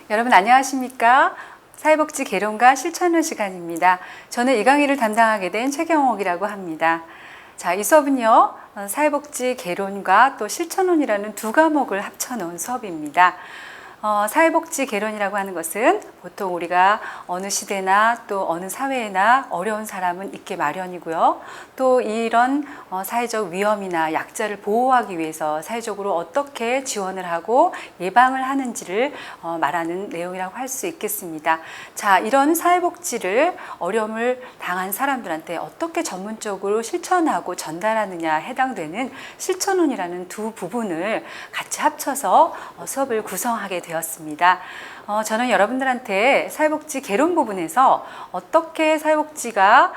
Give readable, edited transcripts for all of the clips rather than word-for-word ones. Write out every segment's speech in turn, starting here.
여러분 안녕하십니까? 사회복지 개론과 실천론 시간입니다. 저는 이 강의를 담당하게 된 최경옥이라고 합니다. 자, 이 수업은요, 사회복지 개론과 또 실천론이라는 두 과목을 합쳐놓은 수업입니다. 사회복지 개론이라고 하는 것은 보통 우리가 어느 시대나 또 어느 사회에나 어려운 사람은 있게 마련이고요. 또 이런 사회적 위험이나 약자를 보호하기 위해서 사회적으로 어떻게 지원을 하고 예방을 하는지를 말하는 내용이라고 할 수 있겠습니다. 자, 이런 사회복지를 어려움을 당한 사람들한테 어떻게 전문적으로 실천하고 전달하느냐 해당되는 실천론이라는 두 부분을 같이 합쳐서 수업을 구성하게 되었습니다. 저는 여러분들한테 사회복지 개론 부분에서 어떻게 사회복지가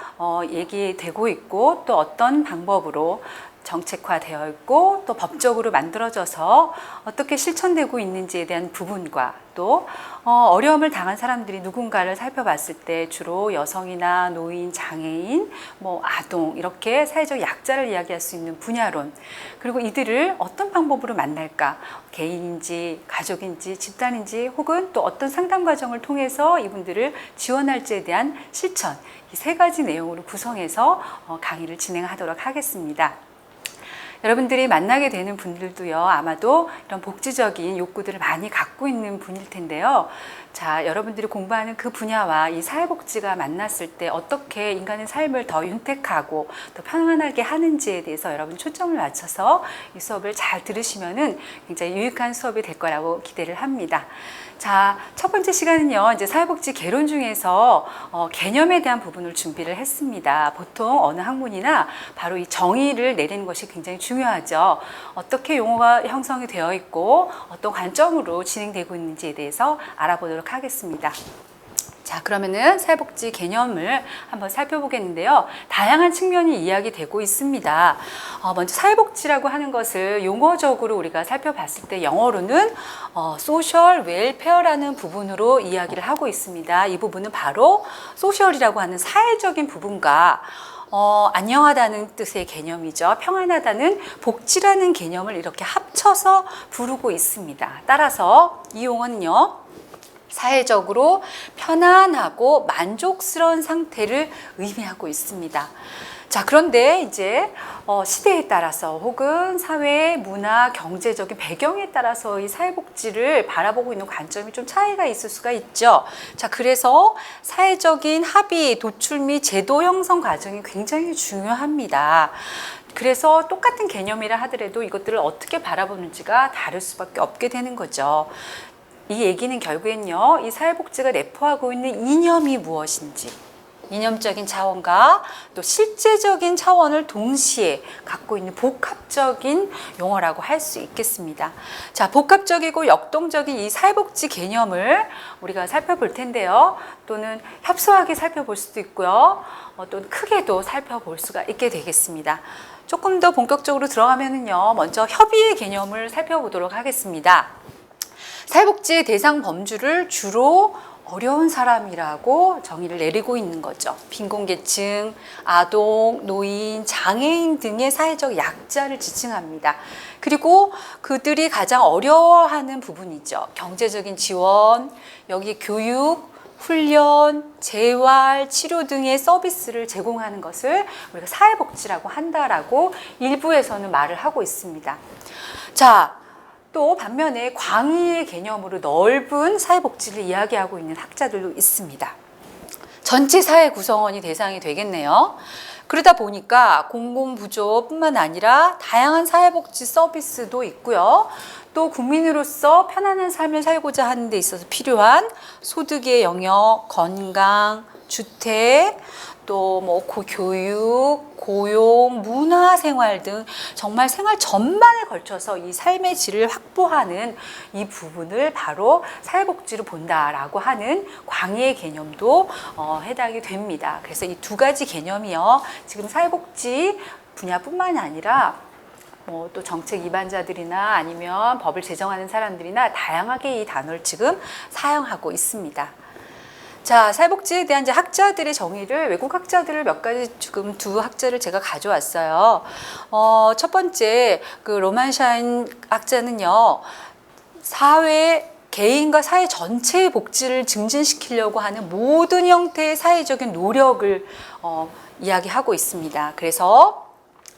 얘기되고 있고 또 어떤 방법으로 정책화되어 있고 또 법적으로 만들어져서 어떻게 실천되고 있는지에 대한 부분과 또 어려움을 당한 사람들이 누군가를 살펴봤을 때 주로 여성이나 노인, 장애인, 아동 이렇게 사회적 약자를 이야기할 수 있는 분야론, 그리고 이들을 어떤 방법으로 만날까, 개인인지 가족인지 집단인지 혹은 또 어떤 상담 과정을 통해서 이분들을 지원할지에 대한 실천, 이 세 가지 내용으로 구성해서 강의를 진행하도록 하겠습니다. 여러분들이 만나게 되는 분들도요, 아마도 이런 복지적인 욕구들을 많이 갖고 있는 분일 텐데요. 자, 여러분들이 공부하는 그 분야와 이 사회복지가 만났을 때 어떻게 인간의 삶을 더 윤택하고 더 편안하게 하는지에 대해서 여러분 초점을 맞춰서 이 수업을 잘 들으시면은 굉장히 유익한 수업이 될 거라고 기대를 합니다. 자, 첫 번째 시간은요, 이제 사회복지 개론 중에서 개념에 대한 부분을 준비를 했습니다. 보통 어느 학문이나 바로 이 정의를 내리는 것이 굉장히 중요하죠. 어떻게 용어가 형성이 되어 있고 어떤 관점으로 진행되고 있는지에 대해서 알아보도록 하겠습니다. 자, 그러면은 사회복지 개념을 한번 살펴보겠는데요. 다양한 측면이 이야기되고 있습니다. 먼저 사회복지라고 하는 것을 용어적으로 우리가 살펴봤을 때 영어로는 소셜 웰페어라는 부분으로 이야기를 하고 있습니다. 이 부분은 바로 소셜이라고 하는 사회적인 부분과 안녕하다는 뜻의 개념이죠. 평안하다는 복지라는 개념을 이렇게 합쳐서 부르고 있습니다. 따라서 이 용어는요, 사회적으로 편안하고 만족스러운 상태를 의미하고 있습니다. 자, 그런데 이제 시대에 따라서 혹은 사회, 문화, 경제적인 배경에 따라서 이 사회복지를 바라보고 있는 관점이 좀 차이가 있을 수가 있죠. 자, 그래서 사회적인 합의, 도출 및 제도 형성 과정이 굉장히 중요합니다. 그래서 똑같은 개념이라 하더라도 이것들을 어떻게 바라보는지가 다를 수밖에 없게 되는 거죠. 이 얘기는 결국엔요, 이 사회복지가 내포하고 있는 이념이 무엇인지, 이념적인 차원과 또 실제적인 차원을 동시에 갖고 있는 복합적인 용어라고 할 수 있겠습니다. 자, 복합적이고 역동적인 이 사회복지 개념을 우리가 살펴볼 텐데요. 또는 협소하게 살펴볼 수도 있고요. 또 크게도 살펴볼 수가 있게 되겠습니다. 조금 더 본격적으로 들어가면은요, 먼저 협의의 개념을 살펴보도록 하겠습니다. 사회복지의 대상 범주를 주로 어려운 사람이라고 정의를 내리고 있는 거죠. 빈곤계층, 아동, 노인, 장애인 등의 사회적 약자를 지칭합니다. 그리고 그들이 가장 어려워하는 부분이죠. 경제적인 지원, 여기 교육, 훈련, 재활, 치료 등의 서비스를 제공하는 것을 우리가 사회복지라고 한다라고 일부에서는 말을 하고 있습니다. 자, 또 반면에 광의의 개념으로 넓은 사회복지를 이야기하고 있는 학자들도 있습니다. 전체 사회 구성원이 대상이 되겠네요. 그러다 보니까 공공부조뿐만 아니라 다양한 사회복지 서비스도 있고요. 또 국민으로서 편안한 삶을 살고자 하는 데 있어서 필요한 소득의 영역, 건강, 주택, 또 교육, 고용, 문화생활 등 정말 생활 전반에 걸쳐서 이 삶의 질을 확보하는 이 부분을 바로 사회복지로 본다라고 하는 광의의 개념도 해당이 됩니다. 그래서 이 두 가지 개념이요, 지금 사회복지 분야뿐만 아니라 또 정책 위반자들이나 아니면 법을 제정하는 사람들이나 다양하게 이 단어를 지금 사용하고 있습니다. 자, 사회복지에 대한 이제 학자들의 정의를, 외국 학자들을 몇 가지 지금 두 학자를 제가 가져왔어요. 첫 번째 그 로만샤인 학자는요, 사회 개인과 사회 전체의 복지를 증진시키려고 하는 모든 형태의 사회적인 노력을 이야기하고 있습니다. 그래서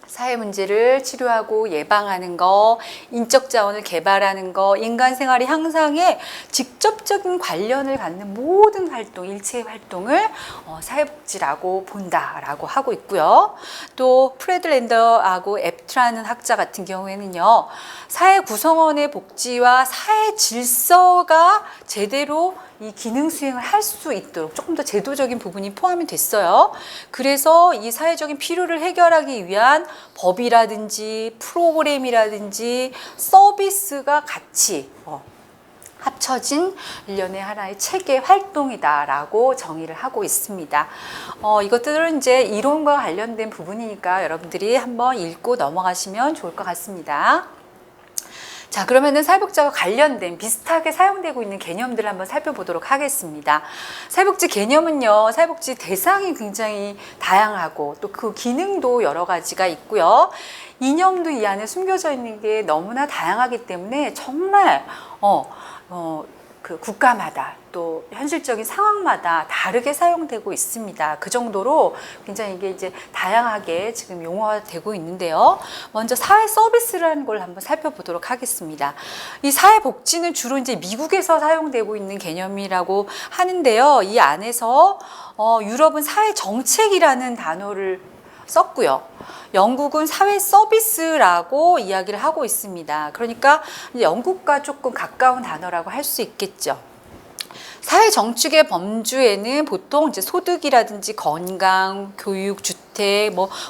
사회 문제를 치료하고 예방하는 거, 인적 자원을 개발하는 거, 인간 생활의 향상에 직접적인 관련을 갖는 모든 활동, 일체의 활동을 사회복지라고 본다라고 하고 있고요. 또 프레드 랜더하고 앱트라는 학자 같은 경우에는요, 사회 구성원의 복지와 사회 질서가 제대로 이 기능 수행을 할 수 있도록 조금 더 제도적인 부분이 포함이 됐어요. 그래서 이 사회적인 필요를 해결하기 위한 법이라든지 프로그램이라든지 서비스가 같이 합쳐진 일련의 하나의 체계 활동이다라고 정의를 하고 있습니다. 이것들은 이제 이론과 관련된 부분이니까 여러분들이 한번 읽고 넘어가시면 좋을 것 같습니다. 자, 그러면은 사회복지와 관련된 비슷하게 사용되고 있는 개념들을 한번 살펴보도록 하겠습니다. 사회복지 개념은요, 사회복지 대상이 굉장히 다양하고 또 그 기능도 여러 가지가 있고요. 이념도 이 안에 숨겨져 있는 게 너무나 다양하기 때문에 정말 그 국가마다 또 현실적인 상황마다 다르게 사용되고 있습니다. 그 정도로 굉장히 이게 이제 다양하게 지금 용어화되고 있는데요. 먼저 사회 서비스라는 걸 한번 살펴보도록 하겠습니다. 이 사회복지는 주로 이제 미국에서 사용되고 있는 개념이라고 하는데요. 이 안에서 유럽은 사회정책이라는 단어를 썼고요. 영국은 사회 서비스라고 이야기를 하고 있습니다. 그러니까 영국과 조금 가까운 단어라고 할 수 있겠죠. 사회 정책의 범주에는 보통 이제 소득이라든지 건강, 교육, 주택,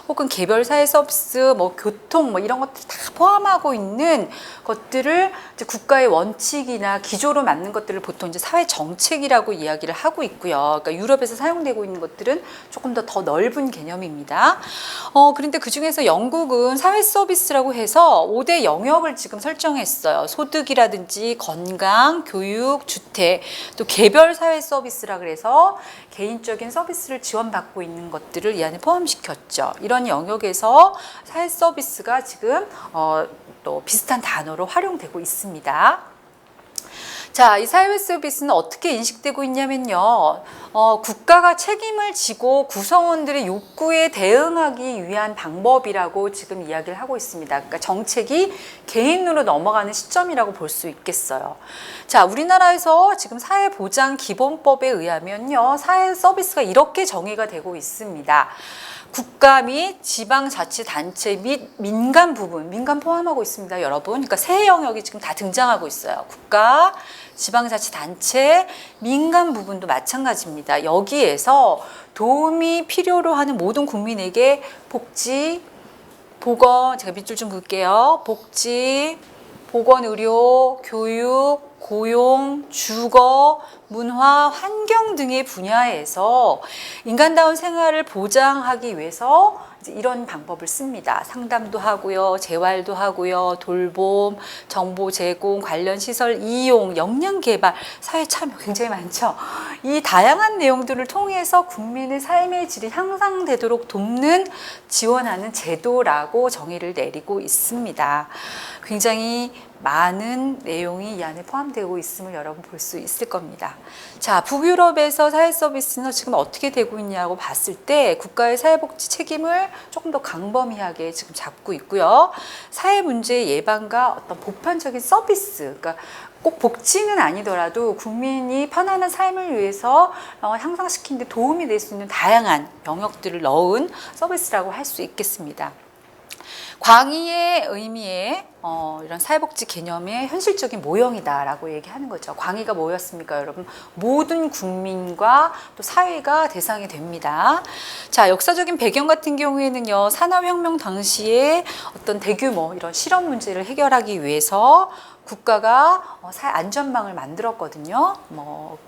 혹은 개별 사회 서비스, 교통, 이런 것들 다 포함하고 있는 것들을 이제 국가의 원칙이나 기조로 맞는 것들을 보통 이제 사회 정책이라고 이야기를 하고 있고요. 그러니까 유럽에서 사용되고 있는 것들은 조금 더 넓은 개념입니다. 그런데 그 중에서 영국은 사회 서비스라고 해서 5대 영역을 지금 설정했어요. 소득이라든지 건강, 교육, 주택, 또 개별 사회 서비스라 그래서 개인적인 서비스를 지원받고 있는 것들을 이 안에 포함시켰죠. 이런 영역에서 사회 서비스가 지금 또 비슷한 단어로 활용되고 있습니다. 자, 이 사회 서비스는 어떻게 인식되고 있냐면요. 국가가 책임을 지고 구성원들의 욕구에 대응하기 위한 방법이라고 지금 이야기를 하고 있습니다. 그러니까 정책이 개인으로 넘어가는 시점이라고 볼 수 있겠어요. 자, 우리나라에서 지금 사회보장기본법에 의하면요. 사회 서비스가 이렇게 정의가 되고 있습니다. 국가 및 지방자치단체 및 민간 부분, 민간 포함하고 있습니다, 여러분. 그러니까 세 영역이 지금 다 등장하고 있어요. 국가, 지방자치단체, 민간 부분도 마찬가지입니다. 여기에서 도움이 필요로 하는 모든 국민에게 복지, 보건, 제가 밑줄 좀 그을게요. 복지, 보건, 의료, 교육, 고용, 주거, 문화, 환경 등의 분야에서 인간다운 생활을 보장하기 위해서 이런 방법을 씁니다. 상담도 하고요, 재활도 하고요, 돌봄, 정보 제공, 관련 시설 이용, 역량 개발, 사회 참여 굉장히 많죠. 이 다양한 내용들을 통해서 국민의 삶의 질이 향상되도록 돕는, 지원하는 제도라고 정의를 내리고 있습니다. 굉장히 많은 내용이 이 안에 포함되고 있음을 여러분 볼 수 있을 겁니다. 자, 북유럽에서 사회 서비스는 지금 어떻게 되고 있냐고 봤을 때 국가의 사회복지 책임을 조금 더 광범위하게 지금 잡고 있고요. 사회 문제 예방과 어떤 보편적인 서비스, 그러니까 꼭 복지는 아니더라도 국민이 편안한 삶을 위해서 향상시키는 데 도움이 될 수 있는 다양한 영역들을 넣은 서비스라고 할 수 있겠습니다. 광의의 의미의 이런 사회복지 개념의 현실적인 모형이다라고 얘기하는 거죠. 광의가 뭐였습니까, 여러분? 모든 국민과 또 사회가 대상이 됩니다. 자, 역사적인 배경 같은 경우에는요, 산업혁명 당시에 어떤 대규모 이런 실업 문제를 해결하기 위해서 국가가 사회 안전망을 만들었거든요.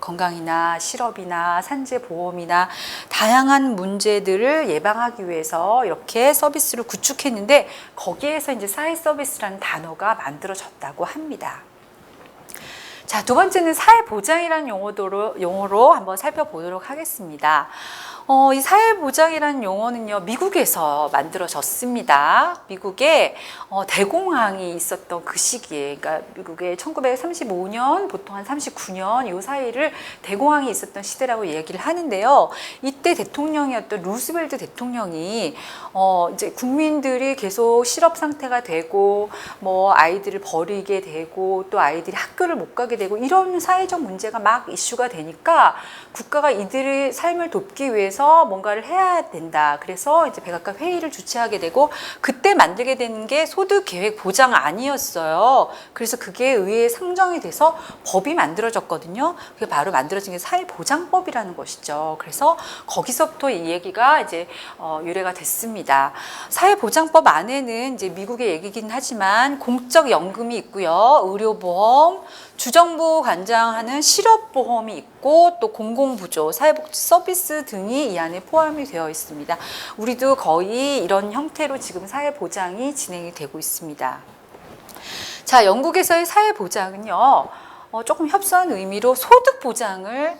건강이나 실업이나 산재 보험이나 다양한 문제들을 예방하기 위해서 이렇게 서비스를 구축했는데 거기에서 이제 사회 서비스라는 단어가 만들어졌다고 합니다. 자, 두 번째는 사회보장이라는 용어로 한번 살펴보도록 하겠습니다. 이 사회보장이라는 용어는요, 미국에서 만들어졌습니다. 미국에 대공황이 있었던 그 시기에, 그러니까 미국의 1935년, 보통 한 39년 이 사이를 대공황이 있었던 시대라고 얘기를 하는데요. 이때 대통령이었던 루스벨트 대통령이 이제 국민들이 계속 실업 상태가 되고, 뭐 아이들을 버리게 되고, 또 아이들이 학교를 못 가게 되고, 이런 사회적 문제가 막 이슈가 되니까 국가가 이들의 삶을 돕기 위해서 뭔가를 해야 된다. 그래서 이제 백악관 회의를 주최하게 되고, 그때 만들게 된 게 소득계획보장안이었어요. 그래서 그게 의회에 상정이 돼서 법이 만들어졌거든요. 그게 바로 만들어진 게 사회보장법이라는 것이죠. 그래서 거기서부터 이 얘기가 이제 유래가 됐습니다. 사회보장법 안에는 이제 미국의 얘기긴 하지만 공적 연금이 있고요, 의료보험, 주정부 관장하는 실업보험이 있고, 또 공공부조, 사회복지 서비스 등이 이 안에 포함이 되어 있습니다. 우리도 거의 이런 형태로 지금 사회보장이 진행이 되고 있습니다. 자, 영국에서의 사회보장은요, 조금 협소한 의미로 소득보장을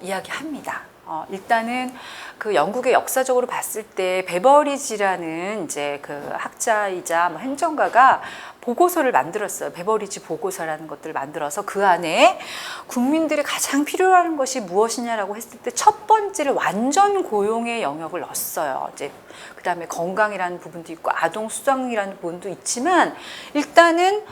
이야기합니다. 일단은 그 영국의 역사적으로 봤을 때 베버리지라는 이제 그 학자이자 뭐 행정가가 보고서를 만들었어요. 베버리지 보고서라는 것들을 만들어서 그 안에 국민들이 가장 필요한 것이 무엇이냐라고 했을 때 첫 번째를 완전 고용의 영역을 넣었어요. 이제 그 다음에 건강이라는 부분도 있고 아동 수당이라는 부분도 있지만, 일단은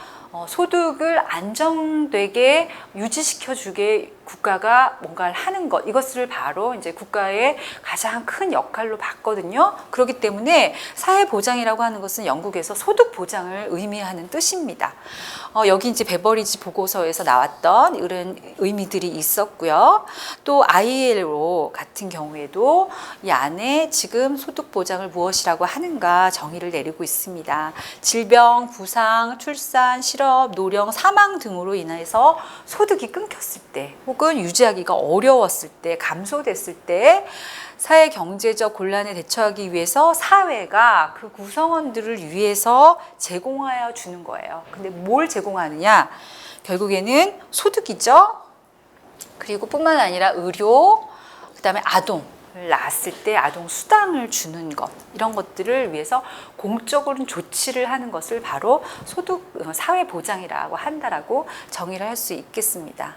소득을 안정되게 유지시켜주게 국가가 뭔가를 하는 것, 이것을 바로 이제 국가의 가장 큰 역할로 봤거든요. 그렇기 때문에 사회보장이라고 하는 것은 영국에서 소득보장을 의미하는 뜻입니다. 여기 이제 베버리지 보고서에서 나왔던 이런 의미들이 있었고요. 또 ILO 같은 경우에도 이 안에 지금 소득보장을 무엇이라고 하는가 정의를 내리고 있습니다. 질병, 부상, 출산, 실업, 노령, 사망 등으로 인해서 소득이 끊겼을 때, 혹은 유지하기가 어려웠을 때, 감소됐을 때 사회 경제적 곤란에 대처하기 위해서 사회가 그 구성원들을 위해서 제공하여 주는 거예요. 근데 뭘 제공하느냐? 결국에는 소득이죠. 그리고 뿐만 아니라 의료, 그다음에 아동, 낳았을 때 아동 수당을 주는 것, 이런 것들을 위해서 공적으로는 조치를 하는 것을 바로 소득 사회보장이라고 한다라고 정의를 할 수 있겠습니다.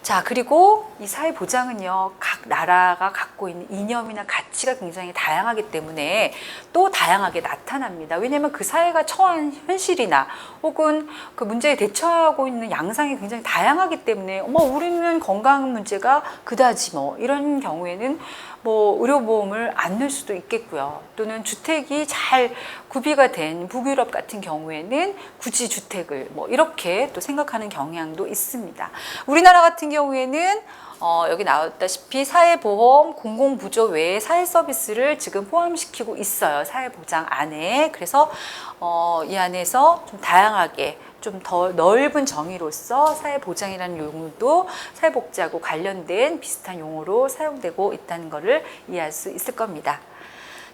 자, 그리고 이 사회보장은요, 각 나라가 갖고 있는 이념이나 가치가 굉장히 다양하기 때문에 또 다양하게 나타납니다. 왜냐하면 그 사회가 처한 현실이나 혹은 그 문제에 대처하고 있는 양상이 굉장히 다양하기 때문에, 우리는 건강 문제가 그다지 이런 경우에는 의료보험을 안 넣을 수도 있겠고요. 또는 주택이 잘 구비가 된 북유럽 같은 경우에는 굳이 주택을 이렇게 또 생각하는 경향도 있습니다. 우리나라 같은 경우에는 여기 나왔다시피 사회보험, 공공부조 외에 사회서비스를 지금 포함시키고 있어요. 사회보장 안에. 그래서 이 안에서 좀 다양하게, 좀 더 넓은 정의로서 사회보장이라는 용어도 사회복지하고 관련된 비슷한 용어로 사용되고 있다는 것을 이해할 수 있을 겁니다.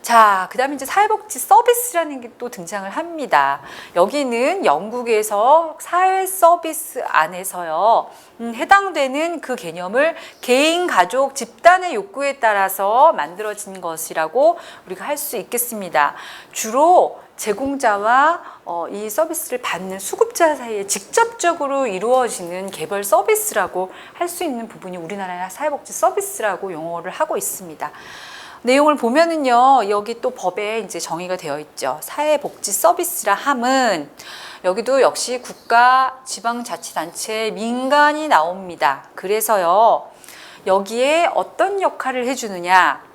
자, 그 다음에 이제 사회복지 서비스라는 게 또 등장을 합니다. 여기는 영국에서 사회 서비스 안에서요, 해당되는 그 개념을 개인, 가족, 집단의 욕구에 따라서 만들어진 것이라고 우리가 할 수 있겠습니다. 주로 제공자와 이 서비스를 받는 수급자 사이에 직접적으로 이루어지는 개별 서비스라고 할 수 있는 부분이 우리나라의 사회복지 서비스라고 용어를 하고 있습니다. 내용을 보면은요, 여기 또 법에 이제 정의가 되어 있죠. 사회복지 서비스라 함은 여기도 역시 국가, 지방자치단체, 민간이 나옵니다. 그래서요, 여기에 어떤 역할을 해주느냐?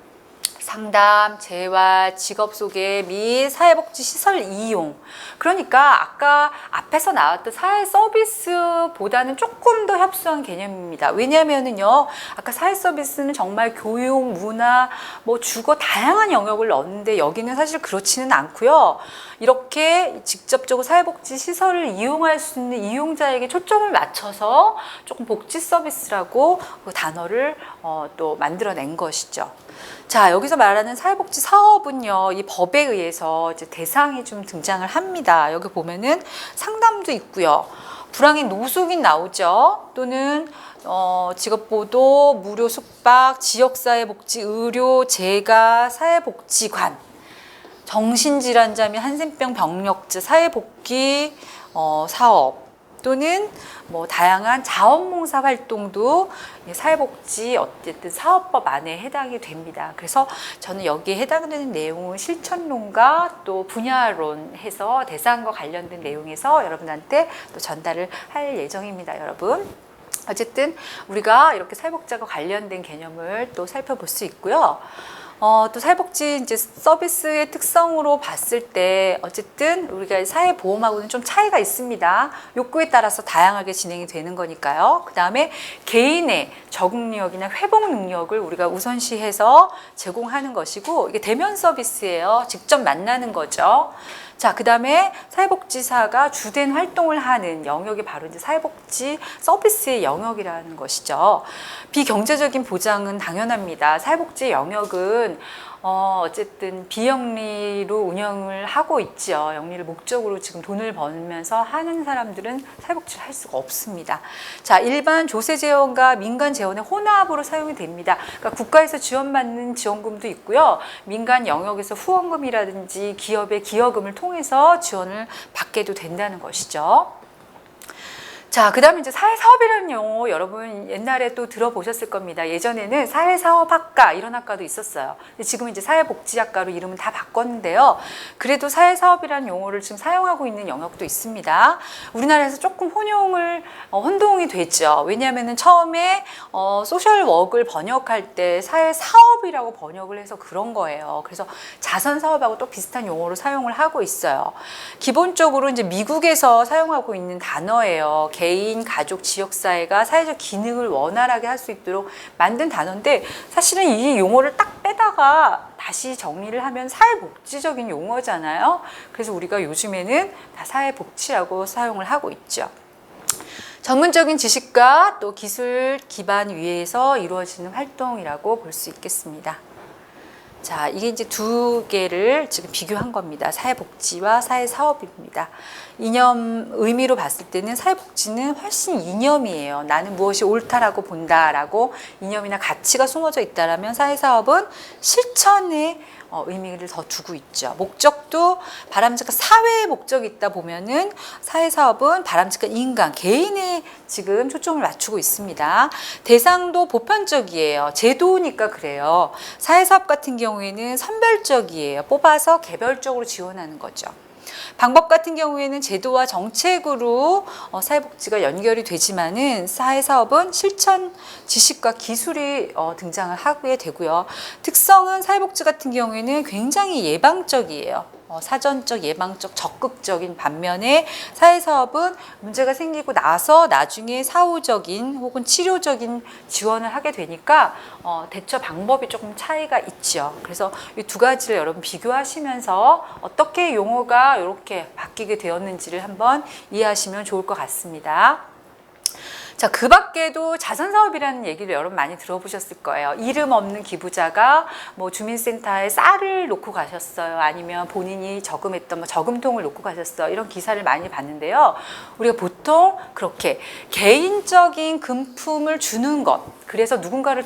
상담, 재활, 직업 소개 및 사회복지 시설 이용. 그러니까 아까 앞에서 나왔던 사회 서비스보다는 조금 더 협소한 개념입니다. 왜냐하면은요, 아까 사회 서비스는 정말 교육, 문화, 주거 다양한 영역을 넣었는데 여기는 사실 그렇지는 않고요. 이렇게 직접적으로 사회복지 시설을 이용할 수 있는 이용자에게 초점을 맞춰서 조금 복지 서비스라고 그 단어를 또 만들어낸 것이죠. 자, 여기서 말하는 사회복지 사업은요, 이 법에 의해서 이제 대상이 좀 등장을 합니다. 여기 보면은 상담도 있고요. 불황인 노숙인 나오죠. 또는 직업보도, 무료 숙박, 지역사회복지, 의료, 재가, 사회복지관, 정신질환자 및 한센병 병력자, 사회복귀 사업, 또는 뭐 다양한 자원봉사 활동도 사회복지 어쨌든 사업법 안에 해당이 됩니다. 그래서 저는 여기에 해당되는 내용은 실천론과 또 분야론 해서 대상과 관련된 내용에서 여러분한테 또 전달을 할 예정입니다, 여러분. 어쨌든 우리가 이렇게 사회복지와 관련된 개념을 또 살펴볼 수 있고요. 또 사회복지 이제 서비스의 특성으로 봤을 때 어쨌든 우리가 사회보험하고는 좀 차이가 있습니다. 욕구에 따라서 다양하게 진행이 되는 거니까요. 그 다음에 개인의 적응력이나 회복 능력을 우리가 우선시해서 제공하는 것이고, 이게 대면 서비스예요. 직접 만나는 거죠. 자, 그 다음에 사회복지사가 주된 활동을 하는 영역이 바로 이제 사회복지 서비스의 영역이라는 것이죠. 비경제적인 보장은 당연합니다. 사회복지 영역은 어쨌든 비영리로 운영을 하고 있죠. 영리를 목적으로 지금 돈을 벌면서 하는 사람들은 사회복지를 할 수가 없습니다. 자, 일반 조세 재원과 민간 재원의 혼합으로 사용이 됩니다. 그러니까 국가에서 지원받는 지원금도 있고요. 민간 영역에서 후원금이라든지 기업의 기여금을 통해서 지원을 받게도 된다는 것이죠. 자, 그 다음에 이제 사회사업이라는 용어 여러분 옛날에 또 들어보셨을 겁니다. 예전에는 사회사업학과 이런 학과도 있었어요. 근데 지금 이제 사회복지학과로 이름은 다 바꿨는데요. 그래도 사회사업이라는 용어를 지금 사용하고 있는 영역도 있습니다. 우리나라에서 조금 혼동이 됐죠. 왜냐하면 처음에 소셜워크를 번역할 때 사회사업이라고 번역을 해서 그런 거예요. 그래서 자선사업하고 또 비슷한 용어로 사용을 하고 있어요. 기본적으로 이제 미국에서 사용하고 있는 단어예요. 개인, 가족, 지역사회가 사회적 기능을 원활하게 할 수 있도록 만든 단어인데, 사실은 이 용어를 딱 빼다가 다시 정리를 하면 사회복지적인 용어잖아요. 그래서 우리가 요즘에는 다 사회복지라고 사용을 하고 있죠. 전문적인 지식과 또 기술 기반 위에서 이루어지는 활동이라고 볼 수 있겠습니다. 자, 이게 이제 두 개를 지금 비교한 겁니다. 사회복지와 사회사업입니다. 이념 의미로 봤을 때는 사회복지는 훨씬 이념이에요. 나는 무엇이 옳다라고 본다라고 이념이나 가치가 숨어져 있다라면, 사회사업은 실천에 의미를 더 두고 있죠. 목적도 바람직한 사회의 목적이 있다 보면은 사회사업은 바람직한 인간, 개인에 지금 초점을 맞추고 있습니다. 대상도 보편적이에요. 제도니까 그래요. 사회사업 같은 경우에는 선별적이에요. 뽑아서 개별적으로 지원하는 거죠. 방법 같은 경우에는 제도와 정책으로 사회복지가 연결이 되지만은, 사회사업은 실천 지식과 기술이 등장을 하게 되고요. 특성은 사회복지 같은 경우에는 굉장히 예방적이에요. 사전적, 예방적, 적극적인 반면에 사회사업은 문제가 생기고 나서 나중에 사후적인 혹은 치료적인 지원을 하게 되니까 대처 방법이 조금 차이가 있죠. 그래서 이 두 가지를 여러분 비교하시면서 어떻게 용어가 이렇게 바뀌게 되었는지를 한번 이해하시면 좋을 것 같습니다. 자, 그 밖에도 자선사업이라는 얘기를 여러분 많이 들어보셨을 거예요. 이름 없는 기부자가 뭐 주민센터에 쌀을 놓고 가셨어요. 아니면 본인이 저금했던 뭐 저금통을 놓고 가셨어요. 이런 기사를 많이 봤는데요. 우리가 보통 그렇게 개인적인 금품을 주는 것, 그래서 누군가를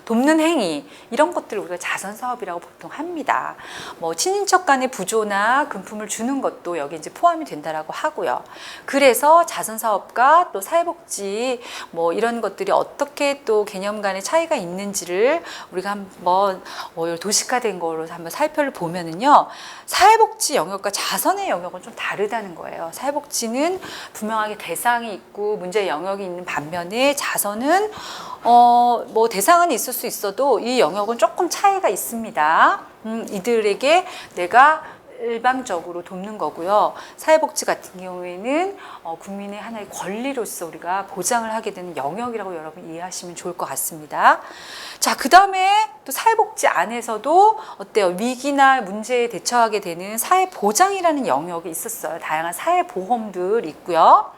돕는 행위, 이런 것들을 우리가 자선사업이라고 보통 합니다. 뭐 친인척 간의 부조나 금품을 주는 것도 여기 이제 포함이 된다라고 하고요. 그래서 자선사업과 또 사회복지 뭐 이런 것들이 어떻게 또 개념 간의 차이가 있는지를 우리가 한번 도식화된 거로 한번 살펴보면은요, 사회복지 영역과 자선의 영역은 좀 다르다는 거예요. 사회복지는 분명하게 대상이 있고 문제 영역이 있는 반면에, 자선은 뭐 대상은 있을 수 있어도 이 영역은 조금 차이가 있습니다. 이들에게 내가 일방적으로 돕는 거고요. 사회복지 같은 경우에는 국민의 하나의 권리로서 우리가 보장을 하게 되는 영역이라고 여러분 이해하시면 좋을 것 같습니다. 자, 그 다음에 또 사회복지 안에서도 어때요? 위기나 문제에 대처하게 되는 사회보장이라는 영역이 있었어요. 다양한 사회보험들 있고요.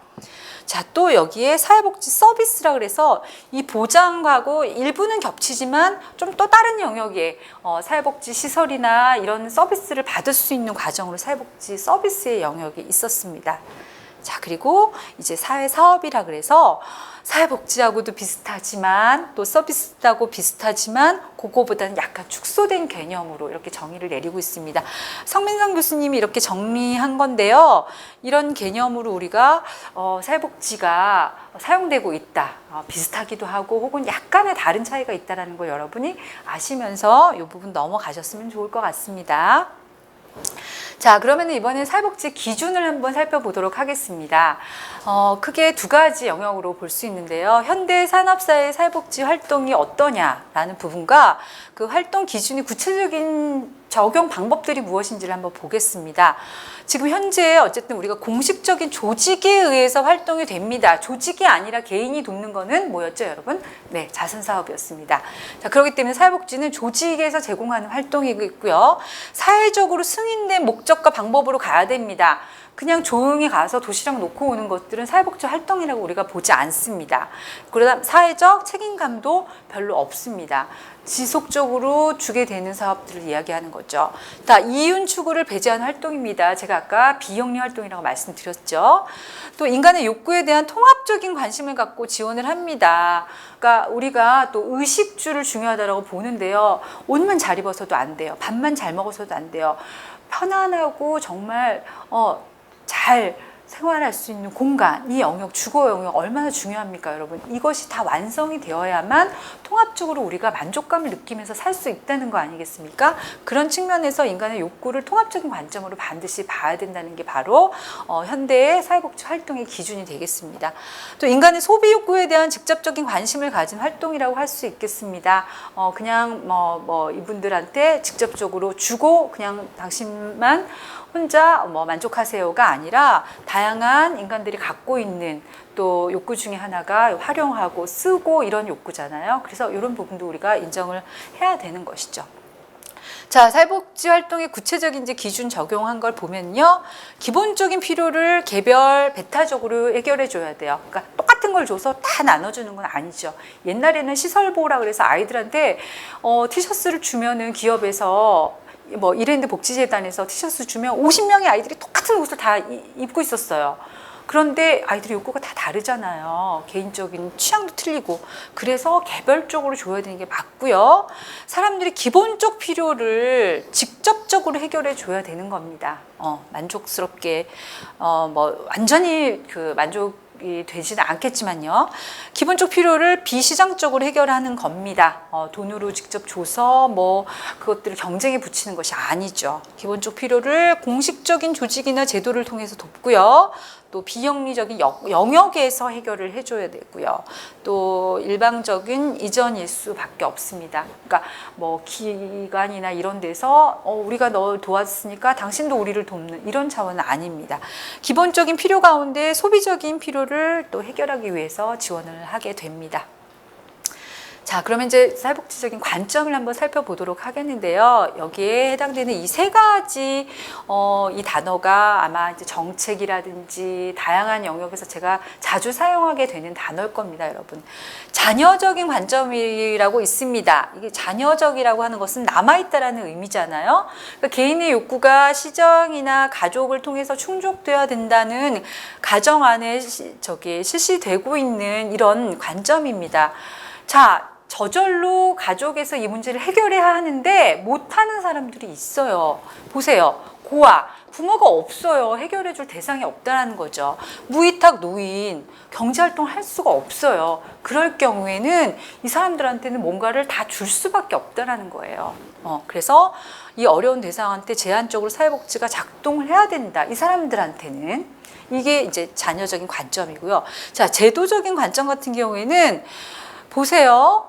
자, 또 여기에 사회복지 서비스라 그래서 이 보장하고 일부는 겹치지만 좀 또 다른 영역에 사회복지 시설이나 이런 서비스를 받을 수 있는 과정으로 사회복지 서비스의 영역이 있었습니다. 자, 그리고 이제 사회사업이라 그래서 사회복지하고도 비슷하지만 또 서비스하고 비슷하지만 그거보다는 약간 축소된 개념으로 이렇게 정의를 내리고 있습니다. 성민상 교수님이 이렇게 정리한 건데요. 이런 개념으로 우리가 사회복지가 사용되고 있다. 비슷하기도 하고 혹은 약간의 다른 차이가 있다는 거 여러분이 아시면서 이 부분 넘어가셨으면 좋을 것 같습니다. 자, 그러면 이번엔 사회복지 기준을 한번 살펴보도록 하겠습니다. 크게 두 가지 영역으로 볼 수 있는데요. 현대 산업사회 사회복지 활동이 어떠냐라는 부분과 그 활동 기준이 구체적인 적용 방법들이 무엇인지를 한번 보겠습니다. 지금 현재 어쨌든 우리가 공식적인 조직에 의해서 활동이 됩니다. 조직이 아니라 개인이 돕는 거는 뭐였죠, 여러분? 네, 자선사업이었습니다. 자, 그렇기 때문에 사회복지는 조직에서 제공하는 활동이고요. 사회적으로 승인된 목적과 방법으로 가야 됩니다. 그냥 조용히 가서 도시락 놓고 오는 것들은 사회복지 활동이라고 우리가 보지 않습니다. 그러다 사회적 책임감도 별로 없습니다. 지속적으로 주게 되는 사업들을 이야기하는 거죠. 자, 이윤 추구를 배제한 활동입니다. 제가 아까 비영리 활동이라고 말씀드렸죠. 또 인간의 욕구에 대한 통합적인 관심을 갖고 지원을 합니다. 그러니까 우리가 또 의식주를 중요하다고 보는데요. 옷만 잘 입어서도 안 돼요. 밥만 잘 먹어서도 안 돼요. 편안하고 정말 잘 생활할 수 있는 공간, 이 영역, 주거 영역 얼마나 중요합니까, 여러분? 이것이 다 완성이 되어야만 통합적으로 우리가 만족감을 느끼면서 살 수 있다는 거 아니겠습니까? 그런 측면에서 인간의 욕구를 통합적인 관점으로 반드시 봐야 된다는 게 바로 현대의 사회복지 활동의 기준이 되겠습니다. 또 인간의 소비 욕구에 대한 직접적인 관심을 가진 활동이라고 할 수 있겠습니다. 그냥 이분들한테 직접적으로 주고 그냥 당신만 혼자 만족하세요가 아니라 다양한 인간들이 갖고 있는 또 욕구 중에 하나가 활용하고 쓰고 이런 욕구잖아요. 그래서 이런 부분도 우리가 인정을 해야 되는 것이죠. 자, 사회복지 활동의 구체적인 이제 기준 적용한 걸 보면요. 기본적인 필요를 개별 배타적으로 해결해 줘야 돼요. 그러니까 똑같은 걸 줘서 다 나눠주는 건 아니죠. 옛날에는 시설보호라 그래서 아이들한테 티셔츠를 주면은 기업에서 이랜드 복지재단에서 티셔츠 주면 50명의 아이들이 똑같은 옷을 다 입고 있었어요. 그런데 아이들의 욕구가 다 다르잖아요. 개인적인 취향도 틀리고. 그래서 개별적으로 줘야 되는 게 맞고요. 사람들이 기본적 필요를 직접적으로 해결해 줘야 되는 겁니다. 만족스럽게 완전히 만족이 되지는 않겠지만요. 기본적 필요를 비시장적으로 해결하는 겁니다. 돈으로 직접 줘서 그것들을 경쟁에 붙이는 것이 아니죠. 기본적 필요를 공식적인 조직이나 제도를 통해서 돕고요. 또 비영리적인 영역에서 해결을 해줘야 되고요. 또 일방적인 이전 일수밖에 없습니다. 그러니까 기관이나 이런 데서 우리가 널 도왔으니까 당신도 우리를 돕는 이런 차원은 아닙니다. 기본적인 필요 가운데 소비적인 필요를 또 해결하기 위해서 지원을 하게 됩니다. 자, 그러면 이제 사회복지적인 관점을 한번 살펴보도록 하겠는데요. 여기에 해당되는 이 세 가지 이 단어가 아마 이제 정책이라든지 다양한 영역에서 제가 자주 사용하게 되는 단어일 겁니다, 여러분. 자녀적인 관점이라고 있습니다. 이게 자녀적이라고 하는 것은 남아있다라는 의미잖아요. 그러니까 개인의 욕구가 시정이나 가족을 통해서 충족되어야 된다는 가정 안에 실시되고 있는 이런 관점입니다. 자, 저절로 가족에서 이 문제를 해결해야 하는데 못하는 사람들이 있어요. 보세요. 고아, 부모가 없어요. 해결해 줄 대상이 없다는 거죠. 무위탁 노인, 경제활동을 할 수가 없어요. 그럴 경우에는 이 사람들한테는 뭔가를 다 줄 수밖에 없다는 거예요. 그래서 이 어려운 대상한테 제한적으로 사회복지가 작동을 해야 된다. 이 사람들한테는. 이게 이제 자녀적인 관점이고요. 자, 제도적인 관점 같은 경우에는 보세요.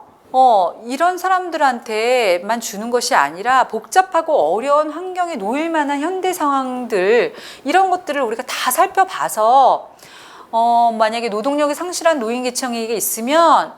이런 사람들한테만 주는 것이 아니라 복잡하고 어려운 환경에 놓일 만한 현대 상황들, 이런 것들을 우리가 다 살펴봐서 만약에 노동력이 상실한 노인 계층이 있으면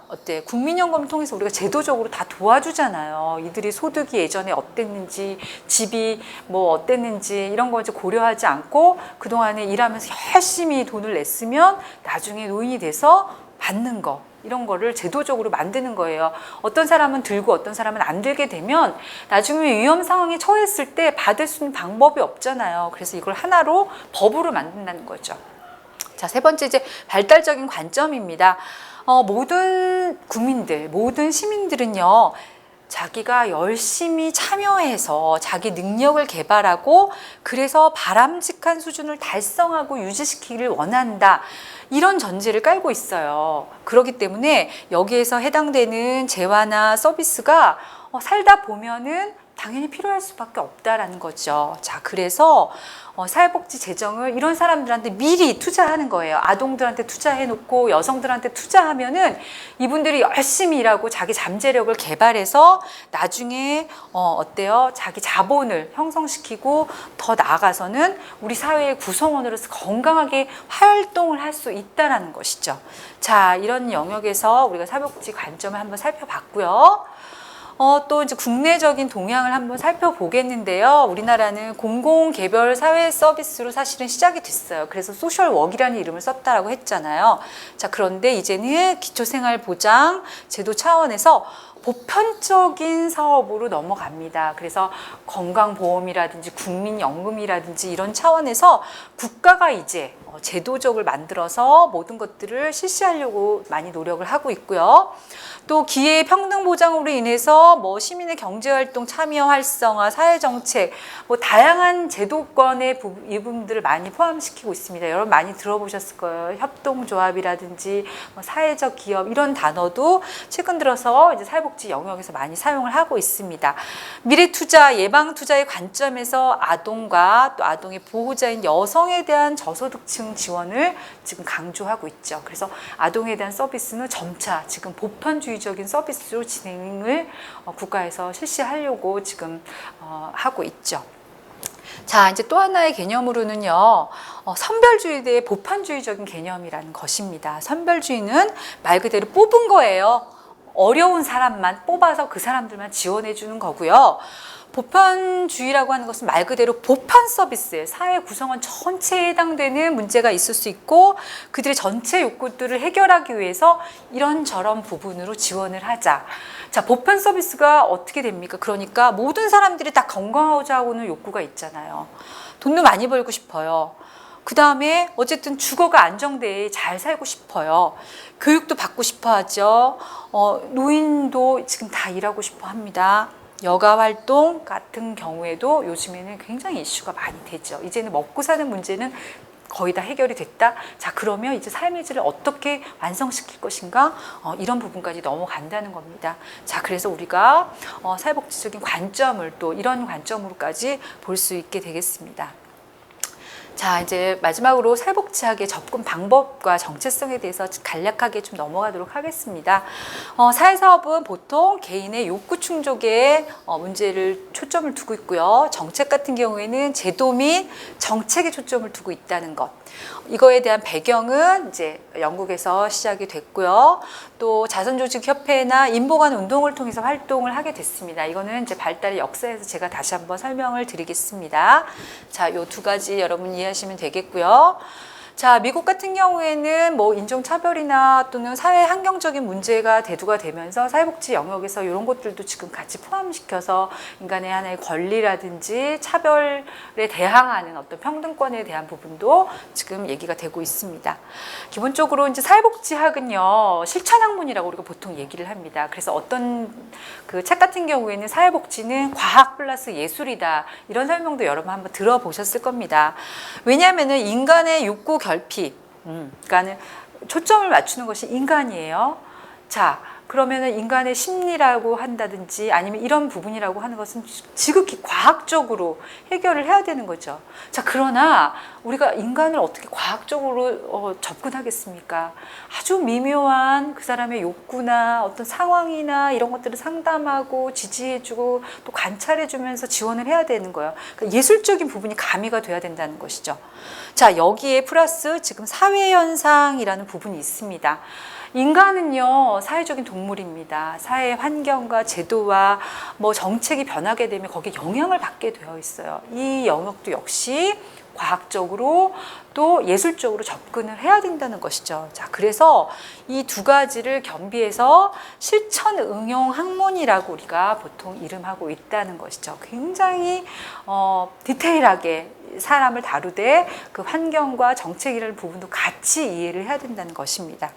국민연금을 통해서 우리가 제도적으로 다 도와주잖아요. 이들이 소득이 예전에 어땠는지, 집이 어땠는지 이런 거 이제 고려하지 않고 그동안에 일하면서 열심히 돈을 냈으면 나중에 노인이 돼서 받는 거, 이런 거를 제도적으로 만드는 거예요. 어떤 사람은 들고 어떤 사람은 안 들게 되면 나중에 위험 상황에 처했을 때 받을 수 있는 방법이 없잖아요. 그래서 이걸 하나로 법으로 만든다는 거죠. 자, 세 번째 이제 발달적인 관점입니다. 모든 국민들, 모든 시민들은요, 자기가 열심히 참여해서 자기 능력을 개발하고 그래서 바람직한 수준을 달성하고 유지시키기를 원한다. 이런 전제를 깔고 있어요. 그렇기 때문에 여기에서 해당되는 재화나 서비스가 살다 보면은 당연히 필요할 수밖에 없다라는 거죠. 자, 그래서 사회복지 재정을 이런 사람들한테 미리 투자하는 거예요. 아동들한테 투자해놓고 여성들한테 투자하면은 이분들이 열심히 일하고 자기 잠재력을 개발해서 나중에 어때요? 자기 자본을 형성시키고 더 나아가서는 우리 사회의 구성원으로서 건강하게 활동을 할 수 있다라는 것이죠. 자, 이런 영역에서 우리가 사회복지 관점을 한번 살펴봤고요. 또 이제 국내적인 동향을 한번 살펴보겠는데요. 우리나라는 공공개별 사회 서비스로 사실은 시작이 됐어요. 그래서 소셜워크라는 이름을 썼다라고 했잖아요. 자, 그런데 이제는 기초생활보장 제도 차원에서 보편적인 사업으로 넘어갑니다. 그래서 건강보험이라든지 국민연금이라든지 이런 차원에서 국가가 이제 제도적을 만들어서 모든 것들을 실시하려고 많이 노력을 하고 있고요. 또 기회 평등 보장으로 인해서 뭐 시민의 경제활동 참여 활성화, 사회정책, 뭐 다양한 제도권의 이 부분들을 많이 포함시키고 있습니다. 여러분 많이 들어보셨을 거예요. 협동조합이라든지 뭐 사회적 기업 이런 단어도 최근 들어서 이제 사회복지 영역에서 많이 사용을 하고 있습니다. 미래투자, 예방투자의 관점에서 아동과 또 아동의 보호자인 여성에 대한 저소득층 지원을 지금 강조하고 있죠. 그래서 아동에 대한 서비스는 점차 지금 보편주의적인 서비스로 진행을 국가에서 실시하려고 지금 하고 있죠. 자, 이제 또 하나의 개념으로는요, 선별주의 대 보편주의적인 개념이라는 것입니다. 선별주의는 말 그대로 뽑은 거예요. 어려운 사람만 뽑아서 그 사람들만 지원해 주는 거고요. 보편주의라고 하는 것은 말 그대로 보편 서비스에 사회 구성원 전체에 해당되는 문제가 있을 수 있고 그들의 전체 욕구들을 해결하기 위해서 이런저런 부분으로 지원을 하자. 자, 보편 서비스가 어떻게 됩니까? 그러니까 모든 사람들이 다 건강하고자 하고는 욕구가 있잖아요. 돈도 많이 벌고 싶어요. 그 다음에 어쨌든 주거가 안정돼 잘 살고 싶어요. 교육도 받고 싶어 하죠. 노인도 지금 다 일하고 싶어 합니다. 여가 활동 같은 경우에도 요즘에는 굉장히 이슈가 많이 되죠. 이제는 먹고 사는 문제는 거의 다 해결이 됐다. 자, 그러면 이제 삶의 질을 어떻게 완성시킬 것인가? 이런 부분까지 넘어간다는 겁니다. 자, 그래서 우리가 사회복지적인 관점을 또 이런 관점으로까지 볼 수 있게 되겠습니다. 자, 이제 마지막으로 사회복지학의 접근 방법과 정체성에 대해서 간략하게 좀 넘어가도록 하겠습니다. 사회사업은 보통 개인의 욕구 충족에 문제를 초점을 두고 있고요. 정책 같은 경우에는 제도 및 정책에 초점을 두고 있다는 것. 이거에 대한 배경은 이제 영국에서 시작이 됐고요. 또 자선조직협회나 인보관 운동을 통해서 활동을 하게 됐습니다. 이거는 이제 발달의 역사에서 제가 다시 한번 설명을 드리겠습니다. 자, 요 두 가지 여러분 이해하시면 되겠고요. 자, 미국 같은 경우에는 뭐 인종차별이나 또는 사회 환경적인 문제가 대두가 되면서 사회복지 영역에서 이런 것들도 지금 같이 포함시켜서 인간의 하나의 권리라든지 차별에 대항하는 어떤 평등권에 대한 부분도 지금 얘기가 되고 있습니다. 기본적으로 이제 사회복지학은요, 실천학문이라고 우리가 보통 얘기를 합니다. 그래서 어떤 그 책 같은 경우에는 사회복지는 과학 플러스 예술이다. 이런 설명도 여러분 한번 들어보셨을 겁니다. 왜냐하면은 인간의 욕구 결핍, 그러니까는 초점을 맞추는 것이 인간이에요. 자, 그러면은 인간의 심리라고 한다든지 아니면 이런 부분이라고 하는 것은 지극히 과학적으로 해결을 해야 되는 거죠. 자, 그러나 우리가 인간을 어떻게 과학적으로 접근하겠습니까? 아주 미묘한 그 사람의 욕구나 어떤 상황이나 이런 것들을 상담하고 지지해주고 또 관찰해주면서 지원을 해야 되는 거예요. 그러니까 예술적인 부분이 가미가 돼야 된다는 것이죠. 자, 여기에 플러스 지금 사회현상이라는 부분이 있습니다. 인간은요, 사회적인 동물입니다. 사회 환경과 제도와 뭐 정책이 변하게 되면 거기에 영향을 받게 되어 있어요. 이 영역도 역시 과학적으로 또 예술적으로 접근을 해야 된다는 것이죠. 자, 그래서 이 두 가지를 겸비해서 실천 응용 학문이라고 우리가 보통 이름하고 있다는 것이죠. 굉장히 디테일하게 사람을 다루되 그 환경과 정책이라는 부분도 같이 이해를 해야 된다는 것입니다.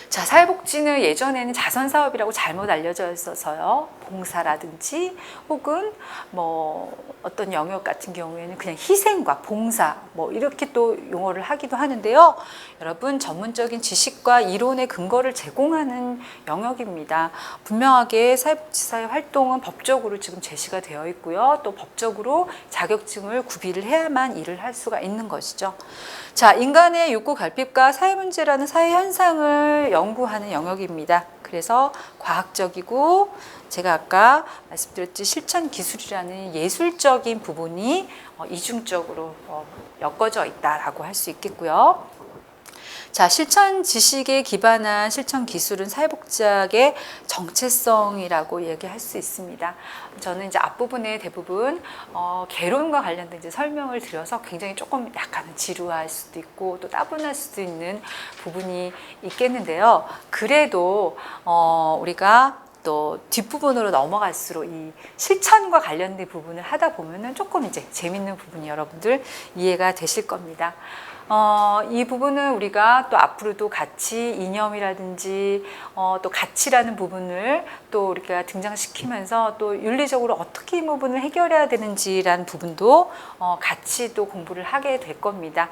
자, 사회복지는 예전에는 자선사업이라고 잘못 알려져 있어서요. 봉사라든지 혹은 뭐 어떤 영역 같은 경우에는 그냥 희생과 봉사 뭐 이렇게 또 용어를 하기도 하는데요. 여러분, 전문적인 지식과 이론의 근거를 제공하는 영역입니다. 분명하게 사회복지사의 활동은 법적으로 지금 제시가 되어 있고요. 또 법적으로 자격증을 구비를 해야만 일을 할 수가 있는 것이죠. 자, 인간의 욕구 결핍과 사회 문제라는 사회 현상을 연구하는 영역입니다. 그래서 과학적이고 제가 아까 말씀드렸듯이 실천 기술이라는 예술적인 부분이 이중적으로 엮어져 있다라고 할 수 있겠고요. 자, 실천 지식에 기반한 실천 기술은 사회복지학의 정체성이라고 얘기할 수 있습니다. 저는 이제 앞부분에 대부분 개론과 관련된 이제 설명을 드려서 굉장히 조금 약간은 지루할 수도 있고 또 따분할 수도 있는 부분이 있겠는데요. 그래도 우리가 또 뒷부분으로 넘어갈수록 이 실천과 관련된 부분을 하다 보면은 조금 이제 재밌는 부분이 여러분들 이해가 되실 겁니다. 이 부분은 우리가 또 앞으로도 같이 이념이라든지 또 가치라는 부분을 또 우리가 등장시키면서 또 윤리적으로 어떻게 이 부분을 해결해야 되는지라는 부분도 같이 또 공부를 하게 될 겁니다.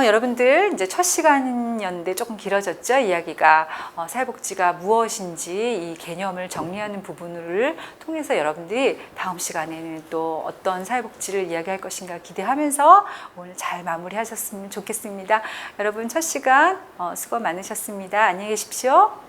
여러분들 이제 첫 시간이었는데 조금 길어졌죠, 이야기가. 사회복지가 무엇인지 이 개념을 정리하는 부분을 통해서 여러분들이 다음 시간에는 또 어떤 사회복지를 이야기할 것인가 기대하면서 오늘 잘 마무리하셨으면 좋겠습니다. 여러분 첫 시간 수고 많으셨습니다. 안녕히 계십시오.